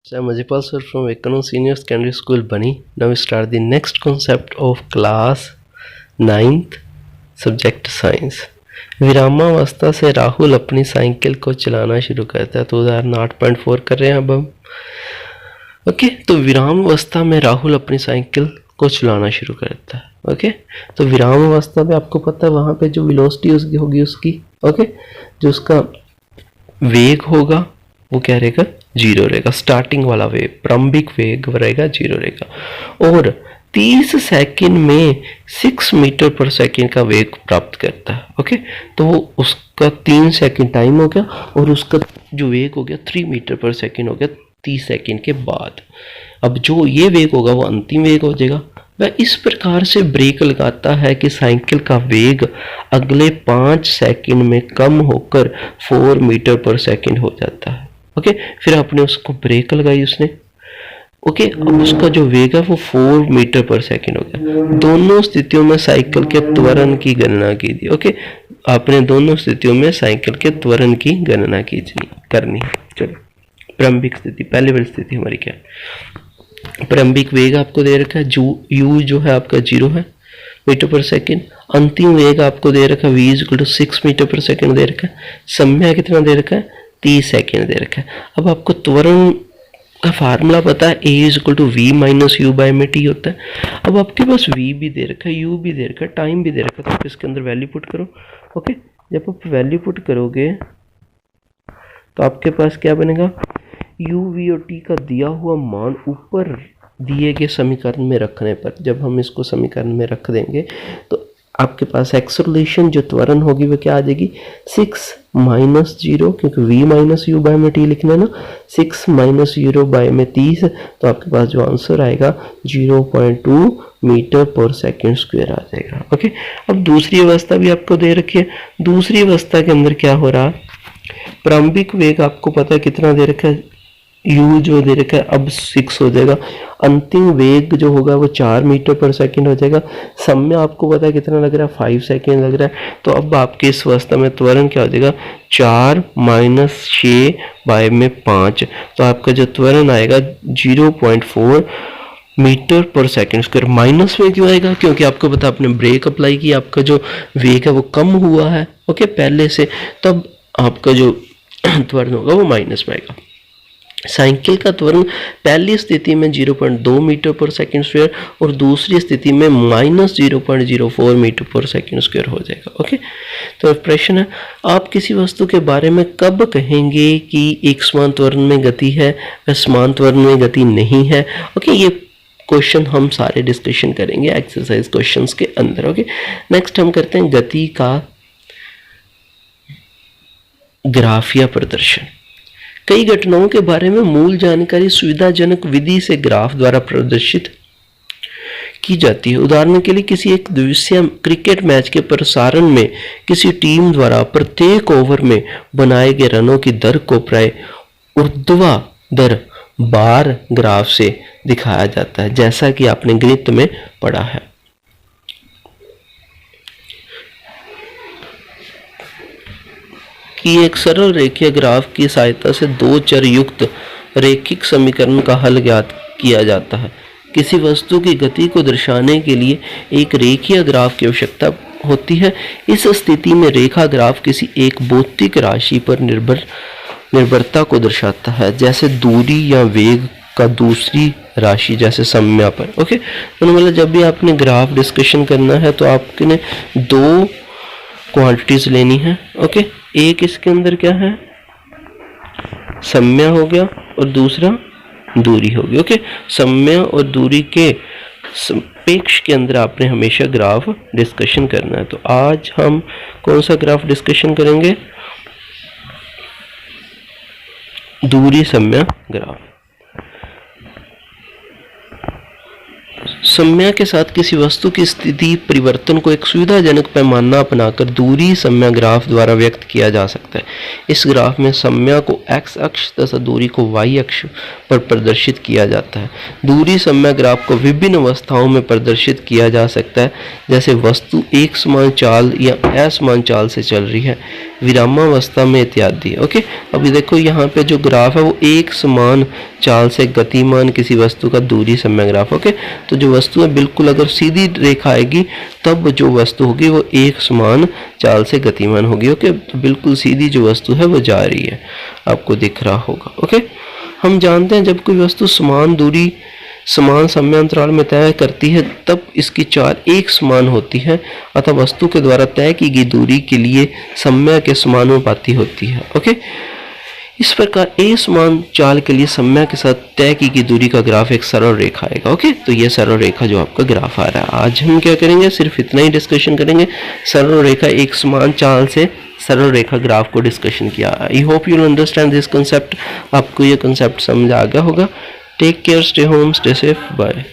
I'm Ajipal sir from Ekano Senior Secondary School, Bani. Now we start the next concept of class 9th subject science. विरामावस्था से राहुल अपनी cycle को चलाना शुरू करता है। तो उदाहरण 8.4 कर रहे हैं अब हम। ओके, तो विरामावस्था में राहुल अपनी साइकिल को चलाना शुरू करता है। ओके, तो विरामावस्था में आपको पता है वहाँ पे जो वेलोसिटी उसकी होगी उसकी, ओके, जो उसका वेग होगा वो क्या रहेगा, जीरो रहेगा। स्टार्टिंग वाला वेग, प्रारंभिक वेग रहेगा जीरो रहेगा। और 30 सेकंड में 6 मीटर पर सेकंड का वेग प्राप्त करता है। ओके, तो उसका 3 सेकंड टाइम हो गया और उसका जो वेग हो गया 3 मीटर पर सेकंड हो गया 30 सेकंड के बाद। अब जो ये वेग होगा वो अंतिम वेग हो जाएगा। वह इस प्रकार से ब्रेक लगाता है कि साइकिल का वेग अगले 5 सेकंड में कम होकर 4 मीटर पर सेकंड हो जाता है। ओके, फिर आपने उसको ब्रेक लगाई उसने। ओके, अब उसका जो वेग है वो 4 मीटर पर सेकंड हो गया। दोनों स्थितियों में साइकिल के त्वरण की गणना कीजिए। ओके, आपने दोनों स्थितियों में साइकिल के त्वरण की गणना करनी है। चलो, प्रारंभिक स्थिति, पहली वाली स्थिति हमारी क्या है, प्रारंभिक वेग आपको दे रखा है यू जो है आपका 0 है मीटर पर सेकंड। अंतिम वेग आपको दे रखा है v = 6 मीटर पर सेकंड दे रखा है। समय कितना दे रखा है, 30 सेकंड दे रखा है। अब आपको त्वरण का फार्मूला पता है, a = v - u/t होता है। अब आपके पास v भी दे रखा है, u भी दे रखा है, टाइम भी दे रखा है, तो आप इसके अंदर वैल्यू पुट करो। ओके, जब आप वैल्यू पुट करोगे तो आपके पास क्या बनेगा, u, v और t का दिया हुआ मान ऊपर दिए गए समीकरण में रखने पर, जब हम इसको समीकरण में रख देंगे तो आपके पास एक्सेलरेशन जो त्वरण होगी वो क्या आ जाएगी, 6 - 0, क्योंकि v - u/t लिखना है ना, 6 - 0/30, तो आपके पास जो आंसर आएगा 0.2 मीटर पर सेकंड स्क्वायर आ जाएगा। ओके, अब दूसरी अवस्था भी आपको दे रखी है। दूसरी अवस्था के अंदर क्या हो रहा, प्रारंभिक वेग आपको पता है कितना दे रखा है, u जो दे रखा है अब 6 हो जाएगा। अंतिम वेग जो होगा वो 4 मीटर पर सेकंड हो जाएगा। समय आपको पता है कितना लग रहा है, 5 सेकंड लग रहा है। तो अब आपके इस अवस्था में त्वरण क्या हो जाएगा, 4 - 6/5, तो आपका जो त्वरण आएगा 0.4 मीटर पर सेकंड स्क्वायर। माइनस में क्यों आएगा, क्योंकि आपको पता आपने ब्रेक अप्लाई की, आपका जो वेग है वो कम हुआ है ओके पहले से, तब आपका जो त्वरण होगा वो माइनस में आएगा। साइकिल का त्वरण पहली स्थिति में 0.2 मीटर पर सेकंड स्क्वायर और दूसरी स्थिति में -0.04 मीटर पर सेकंड स्क्वायर हो जाएगा। ओके, तो प्रश्न है, आप किसी वस्तु के बारे में कब कहेंगे कि एक समान त्वरण में गति है व समान त्वरण में गति नहीं है। ओके, ये क्वेश्चन हम सारे डिस्कशन करेंगे एक्सरसाइज क्वेश्चंस के अंदर। ओके, नेक्स्ट हम करते हैं गति का ग्राफ या प्रदर्शन। कई घटनाओं के बारे में मूल जानकारी सुविधाजनक विधि से ग्राफ द्वारा प्रदर्शित की जाती है। उदाहरण के लिए किसी एक दिवसीय क्रिकेट मैच के प्रसारण में किसी टीम द्वारा प्रत्येक ओवर में बनाए गए रनों की दर को प्राय ऊर्ध्वाधर बार ग्राफ से दिखाया जाता है, जैसा कि आपने गणित में पढ़ा है। कि एक सरल रेखीय ग्राफ की सहायता से 2 चर युक्त रैखिक समीकरण का हल ज्ञात किया जाता है। किसी वस्तु की गति को दर्शाने के लिए एक रेखीय ग्राफ की आवश्यकता होती है। इस स्थिति में रेखा ग्राफ किसी एक भौतिक राशि पर निर्भरता को दर्शाता है, जैसे दूरी या वेग का दूसरी राशि जैसे समय पर। ओके, तो मतलब जब भी आपने ग्राफ डिस्कशन करना है तो आपने 2 क्वांटिटीज लेनी है। ओके, एक इसके अंदर क्या है, समय हो गया और दूसरा दूरी होगी। ओके, समय और दूरी के सापेक्ष के अंदर आपने हमेशा ग्राफ डिस्कशन करना है। तो आज हम कौन सा ग्राफ डिस्कशन करेंगे, दूरी समय ग्राफ। समय के साथ किसी वस्तु की स्थिति परिवर्तन को एक सुविधाजनक पैमाना अपनाकर दूरी समय ग्राफ द्वारा व्यक्त किया जा सकता है। इस ग्राफ में समय को x अक्ष तथा दूरी को y अक्ष पर प्रदर्शित किया जाता है। दूरी समय ग्राफ को विभिन्न अवस्थाओं में प्रदर्शित किया जा सकता है, जैसे वस्तु एक समान चाल या असमान चाल से चल रही है, विरामावस्था में इत्यादि। ओके, अभी देखो यहाँ पे जो ग्राफ है वो एक समान चाल से गतिमान किसी वस्तु का दूरी समय ग्राफ। ओके, तो जो वस्तु है बिल्कुल अगर सीधी रेखा आएगी तब जो वस्तु होगी वो एक समान चाल से गतिमान होगी। ओके, तो बिल्कुल सीधी जो वस्तु है वो जा रही है, आपको दिख रहा होगा। ओके, हम जानते हैं जब कोई वस्तु समान दूरी समान समय अंतराल में तय करती है तब इसकी चाल एक समान होती है अतः वस्तु के द्वारा तय की गई दूरी के लिए समय के समानुपाती होती है। ओके, इस प्रकार ए समान चाल के लिए समय के साथ तय की गई दूरी का ग्राफ एक सरल रेखा आएगा। ओके, तो ये सरल रेखा जो आपका ग्राफ आ रहा है। आज हम क्या करेंगे, सिर्फ इतना ही डिस्कशन करेंगे, सरल रेखा एक समान चाल से सरल रेखा ग्राफ को डिस्कशन किया। I hope you will understand this concept. आपको ये कंसेप्ट समझ आ गया होगा। Take care, stay home, stay safe, bye.